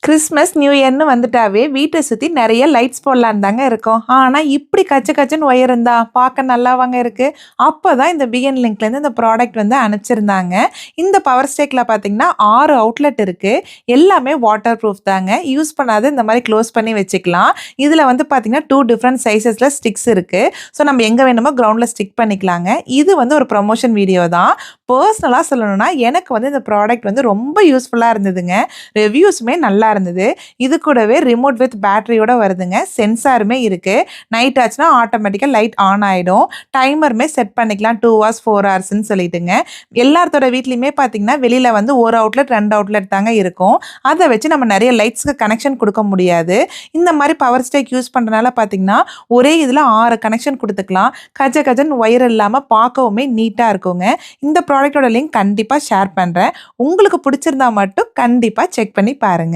Christmas, new இயர்ன்னு வந்துட்டாவே வீட்ட சுத்தி நெறைய லைட்ஸ் போடலான்னு தாங்க இருக்கோம். ஆனா, இப்படி கச்ச கச்சன்னு ஒயர் இருந்தா பார்க்க நல்லாவாங்க இருக்கு. அப்பதான் இந்த பிஎன் லிங்க்லேருந்து இந்த ப்ராடக்ட் வந்து அனுப்பிச்சிருந்தாங்க. இந்த பவர் ஸ்டேக்ல பார்த்தீங்கன்னா 6 அவுட்லெட் இருக்கு. எல்லாமே வாட்டர் ப்ரூஃப் தாங்க. யூஸ் பண்ணாத இந்த மாரி க்ளோஸ் பண்ணி வச்சுக்கலாம். இதுல வந்து பார்த்தீங்கன்னா 2 டிஃபரண்ட் சைஸஸ்ல ஸ்டிக்ஸ் இருக்கு. ஸோ நம்ம எங்க வேணுமோ கிரவுண்ட்ல ஸ்டிக் பண்ணிக்கலாங்க. இது வந்து ஒரு ப்ரமோஷன் வீடியோ தான். பர்சனலா சொல்லணும்னா எனக்கு வந்து இந்த ப்ராடக்ட் வந்து ரொம்ப யூஸ்ஃபுல்லா இருந்ததுங்க. ரிவ்யூஸுமே நல்லா இருந்தது. இது கூடவே ரிமோட் வித் பேட்டரியோட வருதுங்க. சென்சாருமே இருக்கு. நைட் ஆச்சுன்னா ஆட்டோமேட்டிக்கா லைட் ஆன் ஆயிடும். டைமருமே செட் பண்ணிக்கலாம் 2 ஹார்ஸ் 4 ஹார்ஸ்ன்னு சொல்லிட்டுங்க. எல்லாத்தோட வீட்லயுமே பார்த்தீங்கன்னா, வெளியில வந்து 1 அவுட்லெட் 2 அவுட்லெட் தாங்க இருக்கும். அத வச்சு நம்ம நெறைய லைட்ஸ்க்கு கனெக்ஷன் குடுக்க முடியாது. இந்த மாரி பவர் ஸ்டேக் யூஸ் பண்றனால பார்த்தீங்கன்னா, ஒரே இதுல 6 கனெக்ஷன் குடுத்துக்கலாம். கஜ கஜன்னு ஒயர் இல்லாம பார்க்கவுமே நீட்டா இருக்குங்க. இந்த ப்ராடக்ட்டோட லிங்க் கண்டிப்பா ஷேர் பண்றேன். உங்களுக்கு பிடிச்சிருந்தா மட்டும் கண்டிப்பா செக் பண்ணி பாருங்க.